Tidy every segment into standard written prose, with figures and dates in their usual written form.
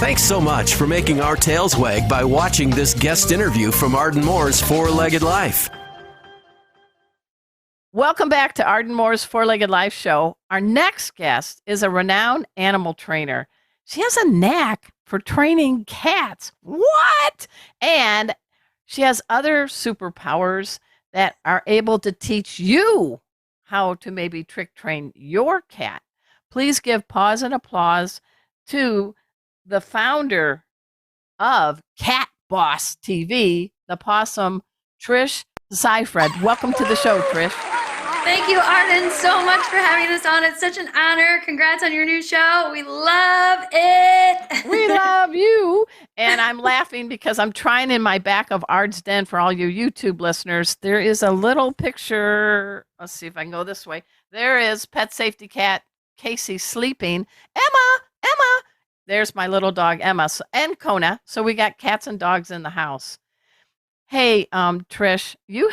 Thanks so much for making our tails wag by watching this guest interview from Arden Moore's Four-Legged Life. Welcome back to Arden Moore's Four-Legged Life show. Our next guest is a renowned animal trainer. She has a knack for training cats. What? And she has other superpowers that are able to teach you how to maybe trick train your cat. Please give pause and applause to the founder of CatBoss TV, the possum, Trish Seifried. Welcome to the show, Trish. Thank you, Arden, so much for having us on. It's such an honor. Congrats on your new show. We love it. We love you. And I'm laughing because I'm trying in my back of Ard's Den for all you YouTube listeners. There is a little picture. Let's see if I can go this way. There is pet safety cat Casey sleeping. Emma. There's my little dog, Emma, and Kona. So we got cats and dogs in the house. Hey, Trish, you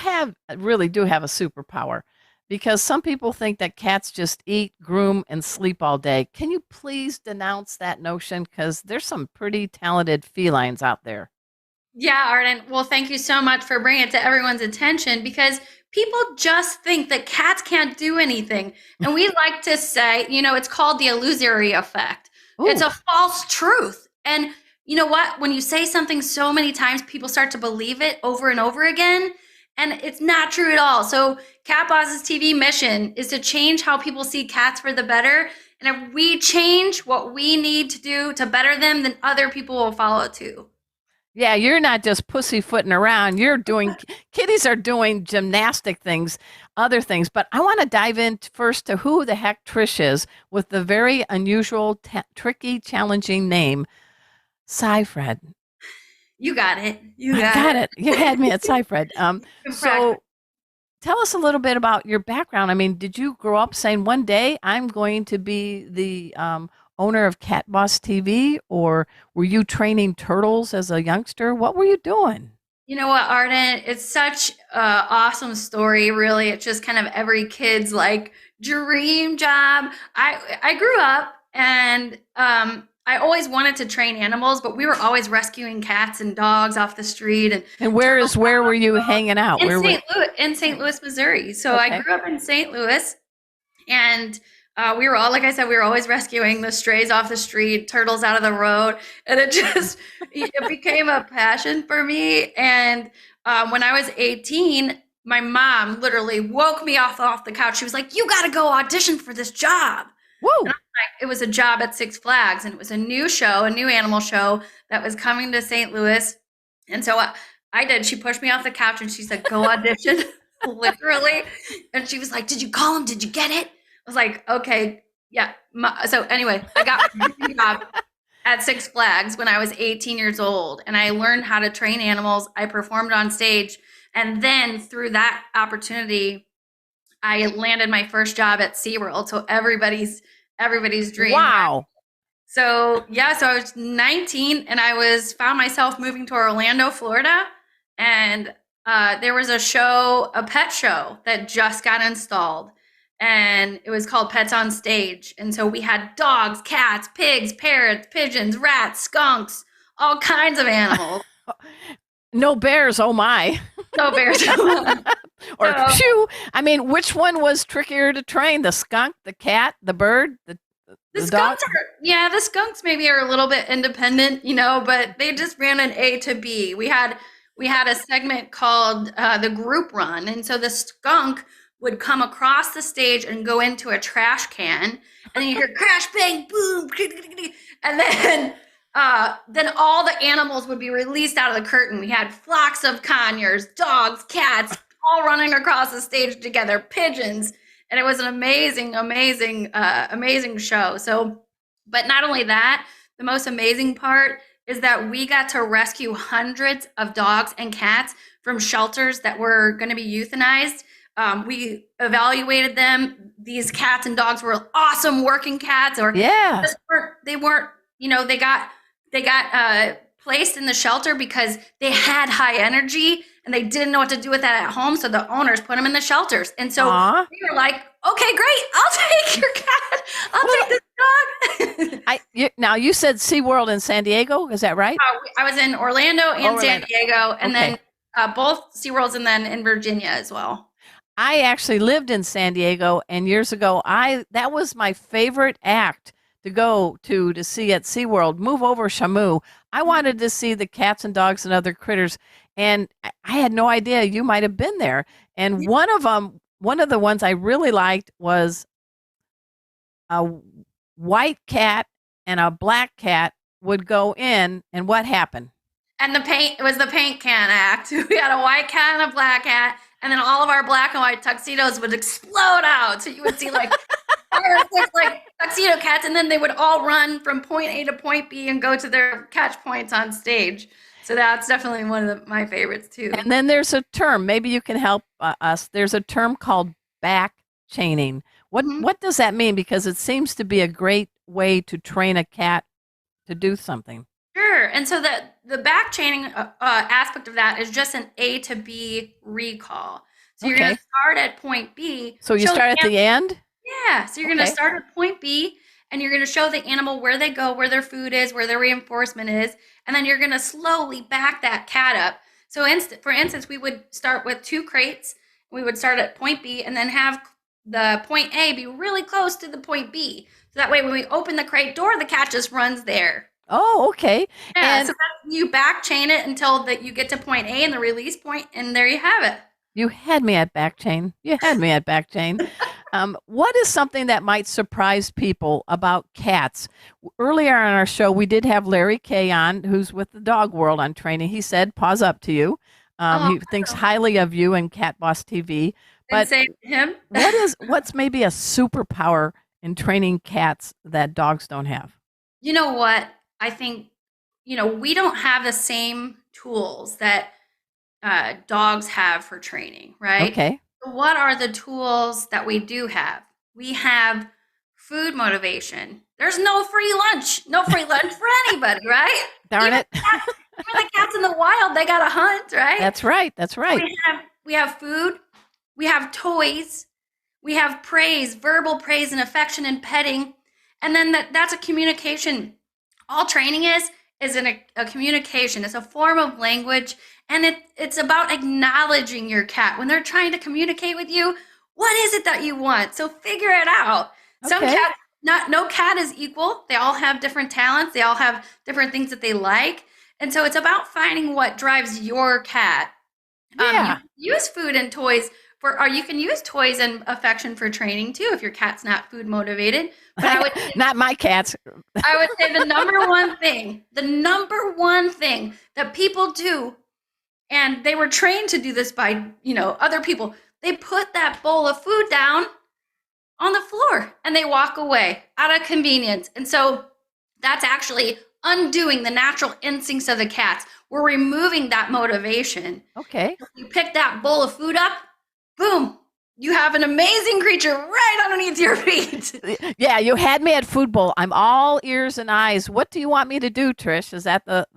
really do have a superpower. Because some people think that cats just eat, groom, and sleep all day. Can you please denounce that notion? Because there's some pretty talented felines out there. Yeah, Arden. Well, thank you so much for bringing it to everyone's attention, because people just think that cats can't do anything. And we like to say, it's called the illusory effect. Ooh. It's a false truth. And you know what? When you say something so many times, people start to believe it over and over again. And it's not true at all. So CatBoss's TV mission is to change how people see cats for the better. And if we change what we need to do to better them, then other people will follow too. Yeah, you're not just pussyfooting around. Kitties are doing gymnastic things, other things. But I want to dive in first to who the heck Trish is with the very unusual, tricky, challenging name, Seifried. You got it. I got it. You had me at Seifried. So tell us a little bit about your background. I mean, did you grow up saying one day I'm going to be the owner of CatBoss TV, or were you training turtles as a youngster? What were you doing? You know what, Arden? It's such an awesome story, really. It's just kind of every kid's dream job. I grew up and I always wanted to train animals, but we were always rescuing cats and dogs off the street. And where were you hanging out? In St. Louis, Missouri. So okay. I grew up in St. Louis, and we were always rescuing the strays off the street, turtles out of the road. And it became a passion for me. And when I was 18, my mom literally woke me off the couch. She was like, "You got to go audition for this job." Woo! It was a job at Six Flags, and it was a new animal show that was coming to St. Louis. And so I did. She pushed me off the couch and she said, "Go audition," literally. And she was like, "Did you call him? Did you get it?" I was like, "Okay, yeah." So anyway, I got my job at Six Flags when I was 18 years old, and I learned how to train animals. I performed on stage, and then through that opportunity, I landed my first job at SeaWorld. So everybody's dream. Wow. So I was 19 and I found myself moving to Orlando, Florida. And there was a pet show that just got installed, and it was called Pets on Stage. And so we had dogs, cats, pigs, parrots, pigeons, rats, skunks, all kinds of animals. No bears, oh my. No bears. Or phew. I mean, which one was trickier to train? The skunk, the cat, the bird, the skunks the skunks maybe are a little bit independent, but they just ran an A to B. We had a segment called the group run. And so the skunk would come across the stage and go into a trash can, and then you hear crash, bang, boom, and then all the animals would be released out of the curtain. We had flocks of conures, dogs, cats, all running across the stage together, pigeons. And it was an amazing show. So, but not only that, the most amazing part is that we got to rescue hundreds of dogs and cats from shelters that were going to be euthanized. We evaluated them. These cats and dogs were awesome working cats, or they weren't, they got placed in the shelter because they had high energy and they didn't know what to do with that at home. So the owners put them in the shelters. And so we were like, "Okay, great. I'll take your cat. I'll take this dog. Now you said SeaWorld in San Diego, is that right? I was in Orlando and San Orlando. Diego, and Okay. then both SeaWorlds, and then in Virginia as well. I actually lived in San Diego, and years ago, that was my favorite act to go to see at SeaWorld. Move over, Shamu. I wanted to see the cats and dogs and other critters, and I had no idea you might have been there. And one of the ones I really liked was a white cat and a black cat would go in, and what happened? And it was the paint can act. We had a white cat and a black cat, and then all of our black and white tuxedos would explode out. So you would see like 5 or 6 like tuxedo cats, and then they would all run from point A to point B and go to their catch points on stage. So that's definitely one of my favorites too. And then there's a term, maybe you can help us. There's a term called back chaining. What does that mean? Because it seems to be a great way to train a cat to do something. Sure. And so the back chaining aspect of that is just an A to B recall. So you're going to start at point B. So you start at the end? Yeah. So you're going to start at point B, and you're going to show the animal where they go, where their food is, where their reinforcement is. And then you're going to slowly back that cat up. So for instance, we would start with 2 crates. We would start at point B and then have the point A be really close to the point B. So that way when we open the crate door, the cat just runs there. Oh, okay. Yeah, so you back chain it until you get to point A and the release point, and there you have it. You had me at back chain. What is something that might surprise people about cats? Earlier on our show, we did have Larry Kay on, who's with the Dog World on training. He said, "Paws up to you." He thinks highly of you and CatBoss TV. But same to him. what's maybe a superpower in training cats that dogs don't have? You know what? I think, we don't have the same tools that dogs have for training, right? Okay. So what are the tools that we do have? We have food motivation. There's no free lunch. No free lunch for anybody, right? Darn it. Even the cats in the wild, they got to hunt, right? That's right. We have food. We have toys. We have praise, verbal praise and affection and petting. And then that's a communication. All training is a communication. It's a form of language, and it's about acknowledging your cat. When they're trying to communicate with you, what is it that you want? So figure it out. Okay. Some cats, no cat is equal. They all have different talents. They all have different things that they like. And so it's about finding what drives your cat. Yeah. You use food and toys or you can use toys and affection for training too if your cat's not food motivated. But I would not my cats. I would say the number one thing that people do, and they were trained to do this by, other people, they put that bowl of food down on the floor and they walk away out of convenience. And so that's actually undoing the natural instincts of the cats. We're removing that motivation. Okay. You pick that bowl of food up, boom, you have an amazing creature right underneath your feet. Yeah, you had me at food bowl. I'm all ears and eyes. What do you want me to do, Trish? Is that the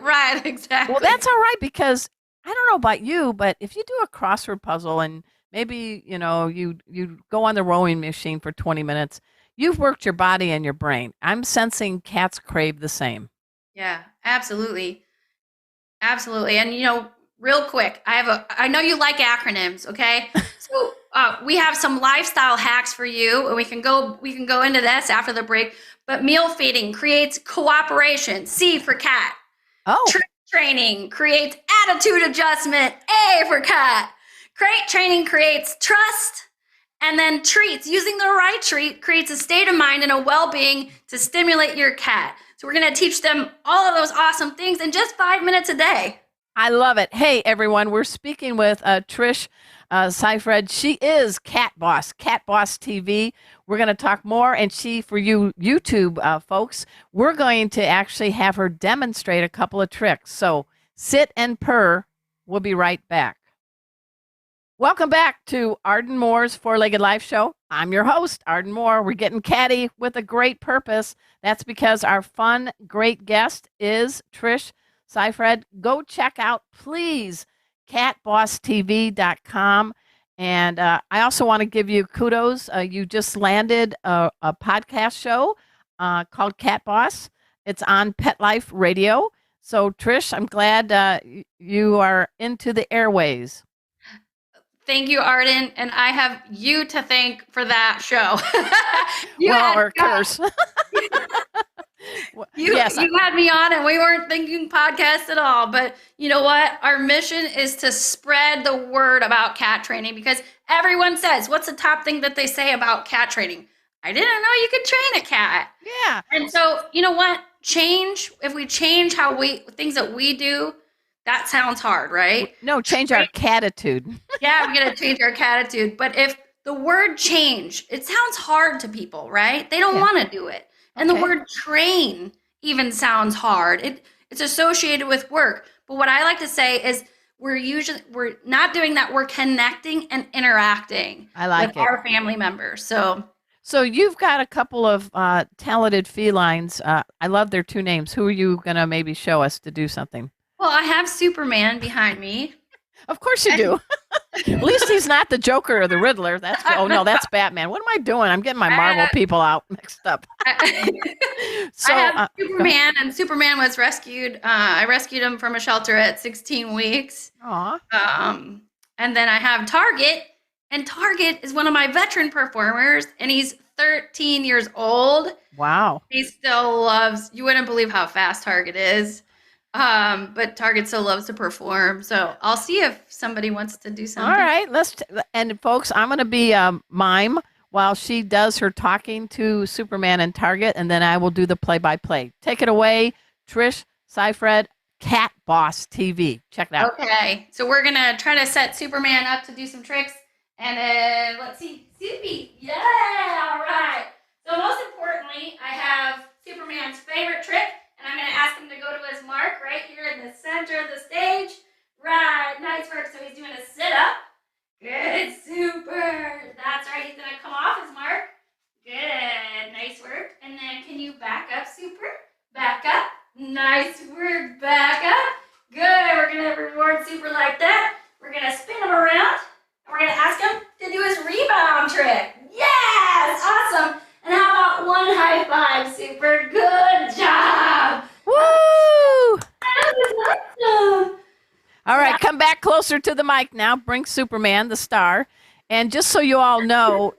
Right, exactly. Well, that's all right, because I don't know about you, but if you do a crossword puzzle and maybe, you go on the rowing machine for 20 minutes, you've worked your body and your brain. I'm sensing cats crave the same. Yeah, absolutely. Absolutely. And, real quick, I know you like acronyms, okay? So we have some lifestyle hacks for you, and we can go into this after the break. But meal feeding creates cooperation. C for cat. Oh. Training creates attitude adjustment. A for cat. Crate training creates trust. And then treats, using the right treat creates a state of mind and a well-being to stimulate your cat. So we're going to teach them all of those awesome things in just 5 minutes a day. I love it. Hey, everyone, we're speaking with Trish Seifried. She is CatBoss TV. We're going to talk more, and for you YouTube folks, we're going to actually have her demonstrate a couple of tricks. So sit and purr. We'll be right back. Welcome back to Arden Moore's Four-Legged Life Show. I'm your host, Arden Moore. We're getting catty with a great purpose. That's because our fun, great guest is Trish Seifried. Go check out, please, CatBossTV.com And I also want to give you kudos. You just landed a podcast show called CatBoss. It's on Pet Life Radio. So, Trish, I'm glad you are into the airways. Thank you, Arden, and I have you to thank for that show. Or curse. You had me on, and we weren't thinking podcast at all. But you know what? Our mission is to spread the word about cat training, because everyone says, what's the top thing that they say about cat training? I didn't know you could train a cat. Yeah. And so, you know what? If we change things that we do, that sounds hard, right? No, change our catitude. Yeah, we got to change our catitude. But if the word change, it sounds hard to people, right? They don't want to do it. And the word train even sounds hard. It's associated with work. But what I like to say is we're not doing that. We're connecting and interacting with our family members. So you've got a couple of talented felines. I love their two names. Who are you going to maybe show us to do something? Well, I have Superman behind me. Of course you do. At least he's not the Joker or the Riddler. That's Batman. What am I doing? I'm getting my Marvel people out mixed up. So I have Superman, and Superman was rescued. I rescued him from a shelter at 16 weeks. Aww. And then I have Target, and Target is one of my veteran performers, and he's 13 years old. Wow. He still loves. You wouldn't believe how fast Target is. But Target still loves to perform. So I'll see if somebody wants to do something. All right. And folks, I'm going to be mime while she does her talking to Superman and Target, and then I will do the play-by-play. Take it away, Trish, Seifried, CatBoss TV. Check it out. Okay. So we're going to try to set Superman up to do some tricks. And let's see. Soupy. Yeah. All right. So most importantly, I have Superman's favorite trick. And I'm going to ask him to go to his mark right here in the center of the stage. Right. Nice work. So he's doing a sit-up. Good. Super. That's right. He's going to come off his mark. Good. Nice work. And then can you back up, Super? Back up. Nice work. Back up. Good. We're going to reward Super like that. We're going to spin him around. And we're going to ask him to do his rebound trick. Yes. Awesome. And how about one high five, Super? Good job. Woo! That was awesome. All right, come back closer to the mic now. Bring Superman, the star. And just so you all know,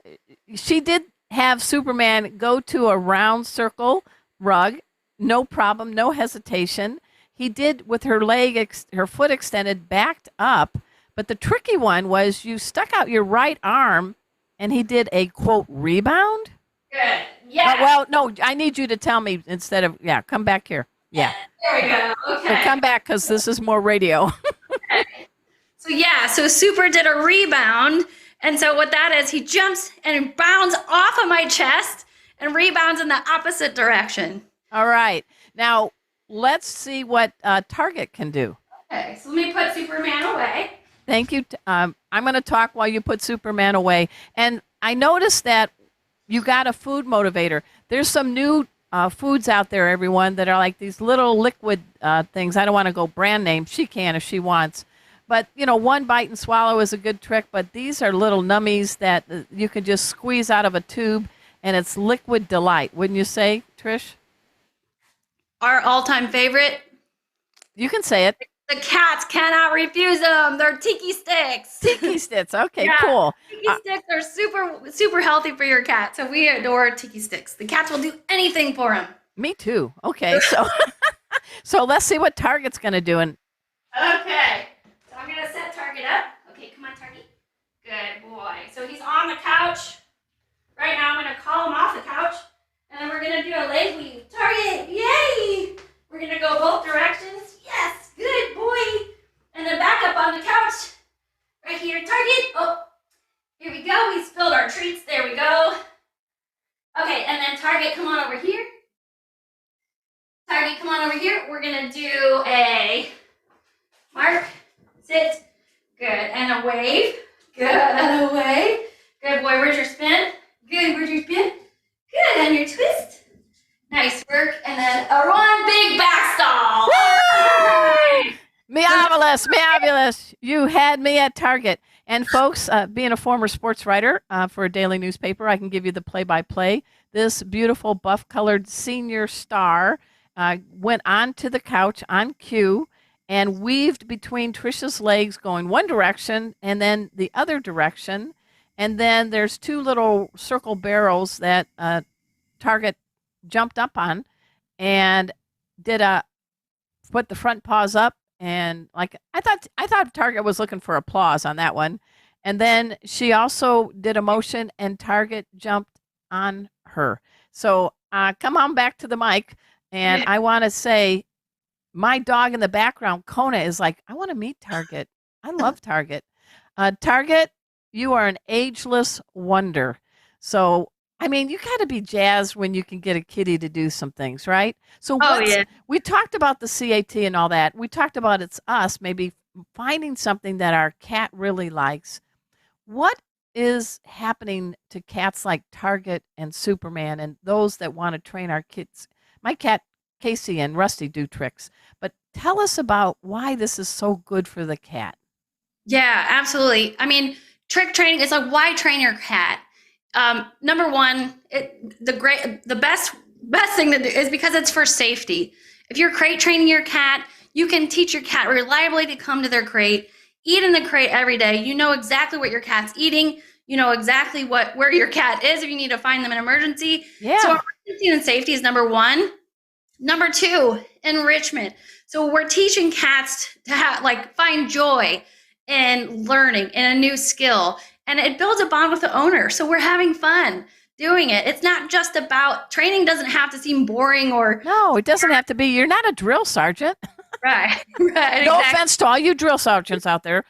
she did have Superman go to a round circle rug. No problem, no hesitation. He did with her her foot extended, backed up. But the tricky one was you stuck out your right arm, and he did a, quote, rebound. Good. Yeah. Well, no, I need you to tell me instead of, come back here. Yeah. There we go. Okay. So come back because this is more radio. Okay. So Super did a rebound. And so what that is, he jumps and bounds off of my chest and rebounds in the opposite direction. All right. Now, let's see what Target can do. Okay. So let me put Superman away. Thank you. I'm going to talk while you put Superman away. And I noticed that you got a food motivator. There's some new foods out there, everyone, that are like these little liquid things. I don't want to go brand name. She can if she wants. But, one bite and swallow is a good trick. But these are little nummies that you can just squeeze out of a tube, and it's liquid delight. Wouldn't you say, Trish? Our all-time favorite? You can say it. The cats cannot refuse them. They're Tiki Sticks. Tiki Sticks. Okay, cool. Tiki Sticks are super, super healthy for your cat. So we adore Tiki Sticks. The cats will do anything for them. Me too. Okay, so let's see what Target's going to do. Okay. So I'm going to set Target up. Okay, come on, Target. Good boy. So he's on the couch. Right now I'm going to call him off the couch. And then we're going to do a leg weave. Target, yay! We're going to go both directions. Yes. Good boy. And then back up on the couch. Right here, Target. Oh, here we go. We spilled our treats. There we go. Okay, and then Target, come on over here. Target, come on over here. We're going to do a mark, sit, good, and a wave. Good, and a wave. Good boy, where's your spin? Good, where's your spin? Good, and your twist. Nice work. And then a one big back stall. Marvelous. You had me at Target. And folks, being a former sports writer for a daily newspaper, I can give you the play-by-play. This beautiful buff-colored senior star went onto the couch on cue and weaved between Trish's legs going one direction and then the other direction. And then there's two little circle barrels that Target jumped up on and did put the front paws up, and like I thought Target was looking for applause on that one. And then she also did a motion and Target jumped on her. So come on back to the mic, and I want to say my dog in the background, Kona, is like, I want to meet Target. I love Target. Target, you are an ageless wonder. So I mean, you got to be jazzed when you can get a kitty to do some things, right? So we talked about the CAT and all that. We talked about it's us, maybe finding something that our cat really likes. What is happening to cats like Target and Superman and those that want to train our kids? My cat, Casey and Rusty, do tricks. But tell us about why this is so good for the cat. Yeah, absolutely. I mean, trick training is like, why train your cat? Number one, the best thing to do is because it's for safety. If you're crate training your cat, you can teach your cat reliably to come to their crate, eat in the crate every day. You know exactly what your cat's eating. You know exactly where your cat is if you need to find them in emergency. Yeah. So emergency and safety is number one. Number two, enrichment. So we're teaching cats to find joy in learning in a new skill. And it builds a bond with the owner. So we're having fun doing it. It's not just about training, doesn't have to seem boring or. No, it doesn't have to be. You're not a drill sergeant. Right. No exactly. offense to all you drill sergeants out there.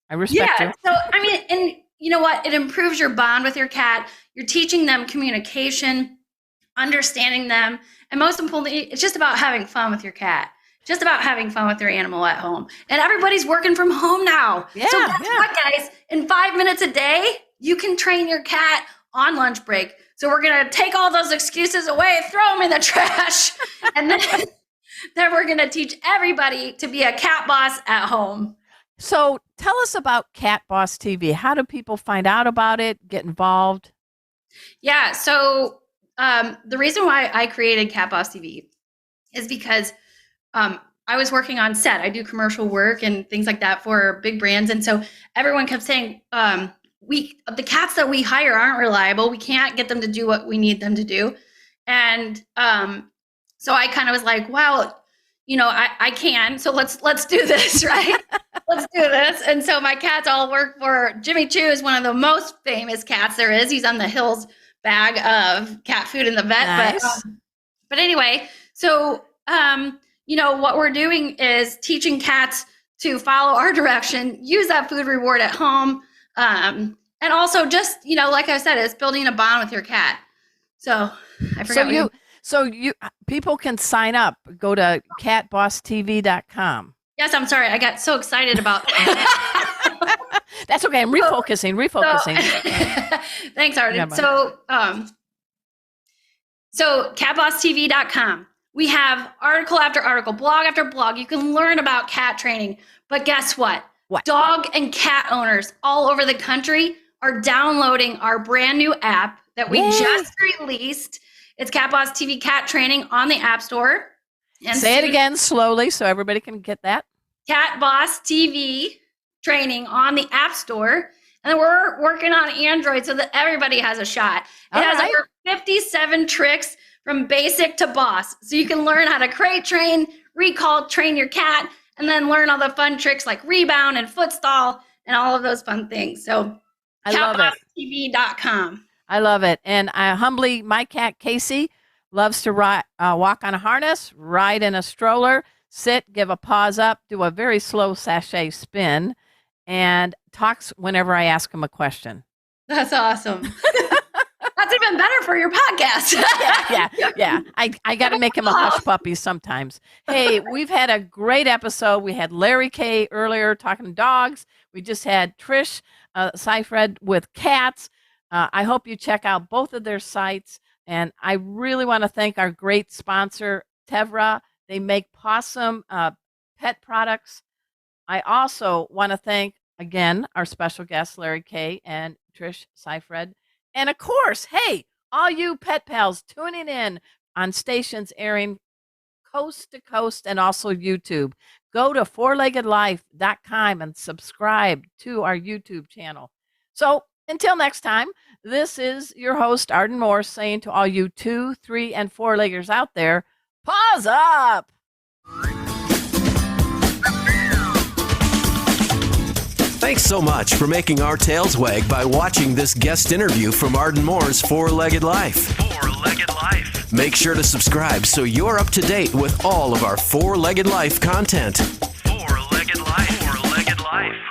I respect you. So, I mean, and you know what? It improves your bond with your cat. You're teaching them communication, understanding them. And most importantly, it's just about having fun with your cat. Just about having fun with your animal at home. And everybody's working from home now. Yeah, so guess what, guys? In 5 minutes a day, you can train your cat on lunch break. So we're going to take all those excuses away, throw them in the trash. And then we're going to teach everybody to be a cat boss at home. So tell us about CatBoss TV. How do people find out about it, get involved? Yeah, so the reason why I created CatBoss TV is because I was working on set. I do commercial work and things like that for big brands. And so everyone kept saying, the cats that we hire aren't reliable. We can't get them to do what we need them to do. And so I kind of was like, well, you know, I can. So let's do this, right? Let's do this. And so my cats all work for Jimmy Choo, is one of the most famous cats there is. He's on the Hills bag of cat food in the vet. Nice. But anyway, so you know, what we're doing is teaching cats to follow our direction, use that food reward at home. And also just, you know, like I said, it's building a bond with your cat. So I forgot. So you people can sign up. Go to catbosstv.com. Yes, I'm sorry. I got so excited about that. That's okay. I'm refocusing. Thanks, Arden. So catbosstv.com. We have article after article, blog after blog. You can learn about cat training. But guess what? Dog and cat owners all over the country are downloading our brand new app that we just released. It's CatBoss TV Cat Training on the App Store. And say it again slowly so everybody can get that. CatBoss TV Training on the App Store. And we're working on Android so that everybody has a shot. It has over 57 tricks from basic to boss. So you can learn how to crate train, recall, train your cat, and then learn all the fun tricks like rebound and foot stall and all of those fun things. So catbosstv.com. I love it. And my cat Casey loves to walk on a harness, ride in a stroller, sit, give a paws up, do a very slow sachet spin, and talks whenever I ask him a question. That's awesome. That's even better for your podcast. Yeah. I got to make him a hush puppy sometimes. Hey, we've had a great episode. We had Larry K earlier talking dogs. We just had Trish Seifried with cats. I hope you check out both of their sites. And I really want to thank our great sponsor, Tevra. They make possum pet products. I also want to thank Again, our special guests, Larry K. and Trish Seifried. And of course, hey, all you pet pals tuning in on stations airing coast to coast and also YouTube. Go to fourleggedlife.com and subscribe to our YouTube channel. So until next time, this is your host, Arden Moore, saying to all you 2, 3, and 4-leggers out there, pause up. Thanks so much for making our tails wag by watching this guest interview from Arden Moore's Four-Legged Life. Four-Legged Life. Make sure to subscribe so you're up to date with all of our Four-Legged Life content. Four-Legged Life. Four-Legged Life.